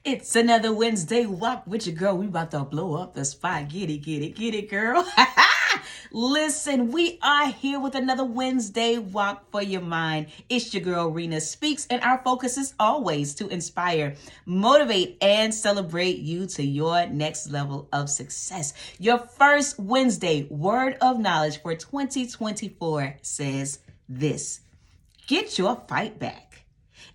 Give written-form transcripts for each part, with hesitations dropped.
It's another Wednesday walk with your girl. We about to blow up the spot. Get it, girl. Listen, we are here with another Wednesday walk for your mind. It's your girl, Rena Speaks, and our focus is always to inspire, motivate, and celebrate you to your next level of success. Your first Wednesday word of knowledge for 2024 says this: get your fight back.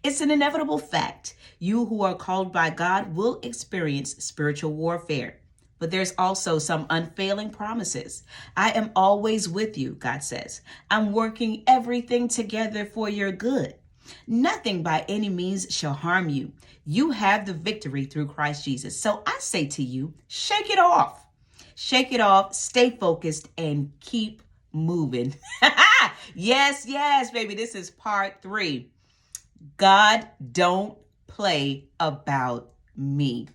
It's an inevitable fact. You who are called by God will experience spiritual warfare. But there's also some unfailing promises. I am always with you, God says. I'm working everything together for your good. Nothing by any means shall harm you. You have the victory through Christ Jesus. So I say to you, shake it off. Shake it off, stay focused, and keep moving. Yes, baby. This is part 3. God don't play about me.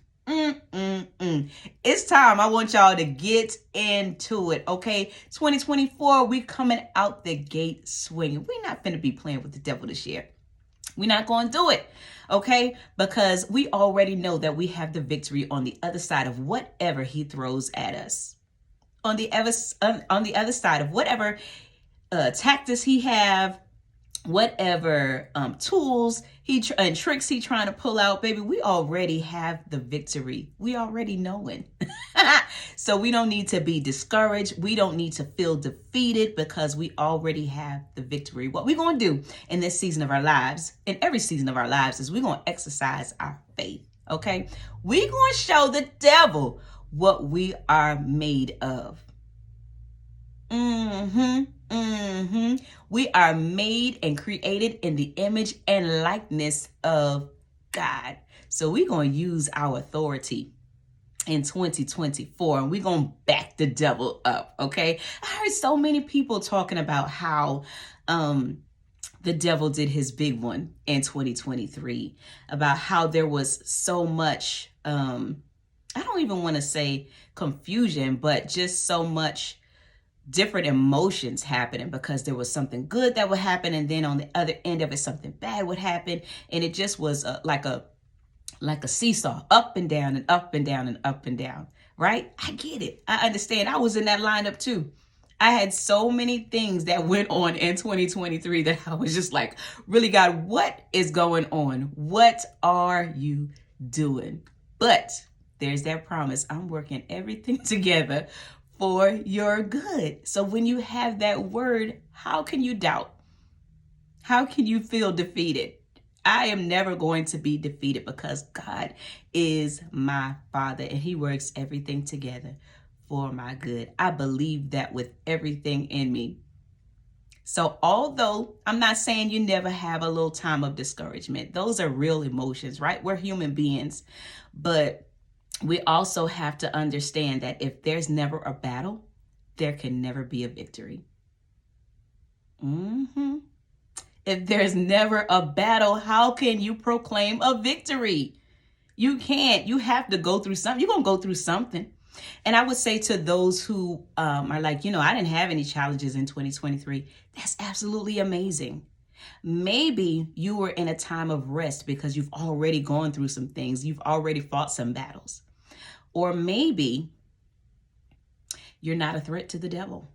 It's time. I want y'all to get into it, okay? 2024, we coming out the gate swinging. We're not finna be playing with the devil this year. We're not going to do it, okay? Because we already know that we have the victory on the other side of whatever he throws at us. On the other side of whatever tactics he have, whatever tools and tricks he trying to pull out, baby, we already have the victory. We already knowing. So we don't need to be discouraged. We don't need to feel defeated because we already have the victory. What we're going to do in this season of our lives, in every season of our lives, is we're going to exercise our faith, okay? We're going to show the devil what we are made of. We are made and created in the image and likeness of God. So we're going to use our authority in 2024 and we're going to back the devil up, okay? I heard so many people talking about how the devil did his big one in 2023, about how there was so much, I don't even want to say confusion, but just so much different emotions happening because there was something good that would happen, and then on the other end of it, something bad would happen, and it just was like a seesaw, up and down and up and down and up and down, right? I get it. I understand. I was in that lineup too. I had so many things that went on in 2023 that I was just like, really, God, what is going on? What are you doing? But there's that promise. I'm working everything together for your good. So when you have that word, how can you doubt? How can you feel defeated? I am never going to be defeated because God is my Father and he works everything together for my good. I believe that with everything in me. So although I'm not saying you never have a little time of discouragement, those are real emotions, right? We're human beings, but we also have to understand that if there's never a battle, there can never be a victory. If there's never a battle, how can you proclaim a victory? You can't. You have to go through something. You're going to go through something. And I would say to those who are like, I didn't have any challenges in 2023. That's absolutely amazing. Maybe you were in a time of rest because you've already gone through some things. You've already fought some battles. Or maybe you're not a threat to the devil.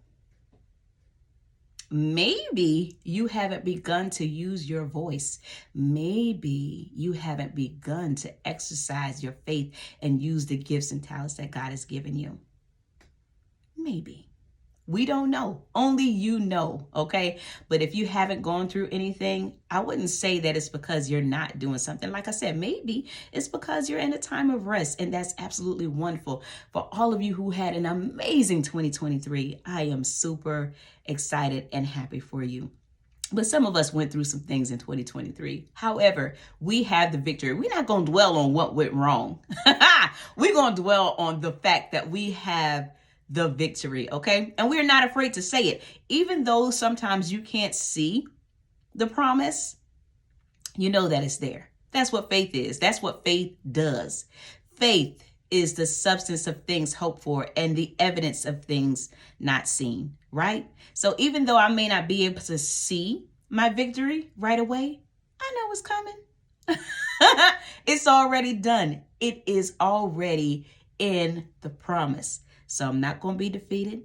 Maybe you haven't begun to use your voice. Maybe you haven't begun to exercise your faith and use the gifts and talents that God has given you. Maybe. We don't know. Only you know, okay? But if you haven't gone through anything, I wouldn't say that it's because you're not doing something. Like I said, maybe it's because you're in a time of rest, and that's absolutely wonderful. For all of you who had an amazing 2023, I am super excited and happy for you. But some of us went through some things in 2023. However, we have the victory. We're not going to dwell on what went wrong. We're going to dwell on the fact that we have the victory, okay? And we're not afraid to say it. Even though sometimes you can't see the promise, you know that it's there. That's what faith is. That's what faith does. Faith is the substance of things hoped for and the evidence of things not seen, right? So even though I may not be able to see my victory right away, I know it's coming. It's already done. It is already in the promise. So I'm not going to be defeated.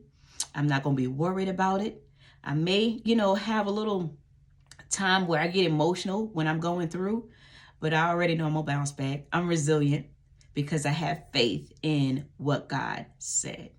I'm not going to be worried about it. I may, have a little time where I get emotional when I'm going through, but I already know I'm going to bounce back. I'm resilient because I have faith in what God said,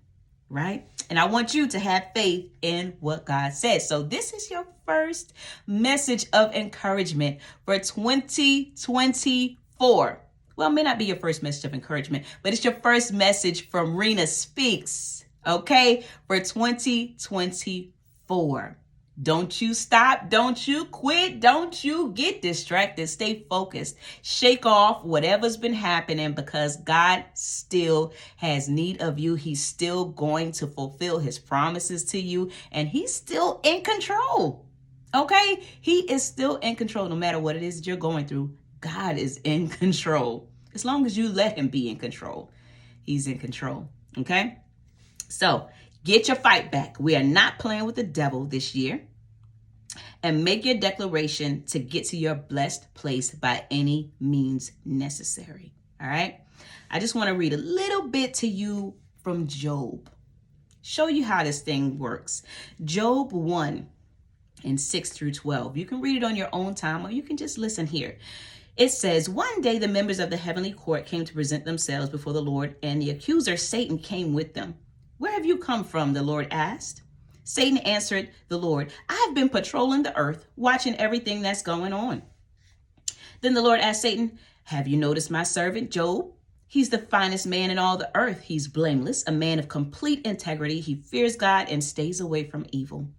right? And I want you to have faith in what God said. So this is your first message of encouragement for 2024. Well, it may not be your first message of encouragement, but it's your first message from Rena Speaks, okay, for 2024. Don't you stop. Don't you quit. Don't you get distracted. Stay focused. Shake off whatever's been happening because God still has need of you. He's still going to fulfill his promises to you, and he's still in control. Okay? He is still in control no matter what it is that you're going through. God is in control. As long as you let him be in control, he's in control. Okay? So get your fight back. We are not playing with the devil this year. And make your declaration to get to your blessed place by any means necessary. All right? I just want to read a little bit to you from Job. Show you how this thing works. Job 1:6-12. You can read it on your own time or you can just listen here. It says, one day the members of the heavenly court came to present themselves before the Lord, and the accuser Satan came with them. Where have you come from? The Lord asked. Satan answered the Lord, I have been patrolling the earth, watching everything that's going on. Then the Lord asked Satan, have you noticed my servant Job? He's the finest man in all the earth. He's blameless, a man of complete integrity. He fears God and stays away from evil.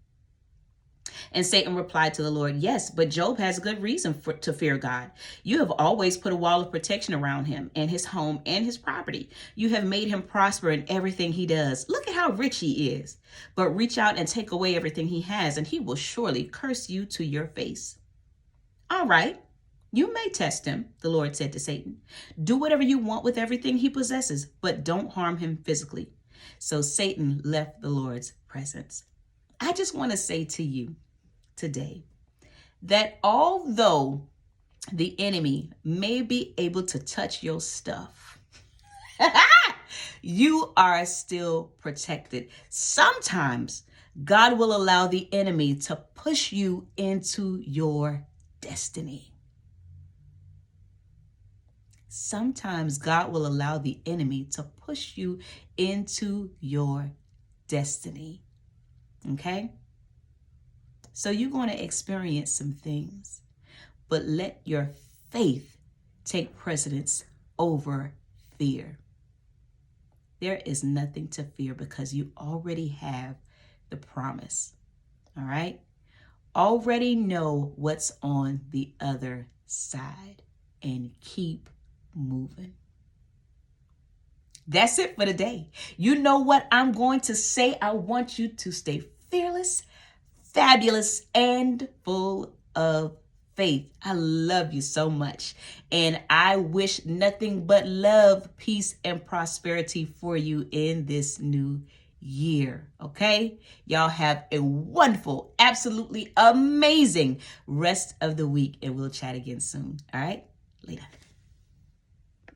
And Satan replied to the Lord, yes, but Job has good reason to fear God. You have always put a wall of protection around him and his home and his property. You have made him prosper in everything he does. Look at how rich he is. But reach out and take away everything he has, and he will surely curse you to your face. All right, you may test him, the Lord said to Satan. Do whatever you want with everything he possesses, but don't harm him physically. So Satan left the Lord's presence. I just want to say to you today that although the enemy may be able to touch your stuff, you are still protected. Sometimes God will allow the enemy to push you into your destiny. Sometimes God will allow the enemy to push you into your destiny. Okay? So you're going to experience some things, but let your faith take precedence over fear. There is nothing to fear because you already have the promise. All right? Already know what's on the other side and keep moving. That's it for today. You know what I'm going to say? I want you to stay fearless, fabulous, and full of faith. I love you so much. And I wish nothing but love, peace, and prosperity for you in this new year. Okay? Y'all have a wonderful, absolutely amazing rest of the week. And we'll chat again soon. All right? Later.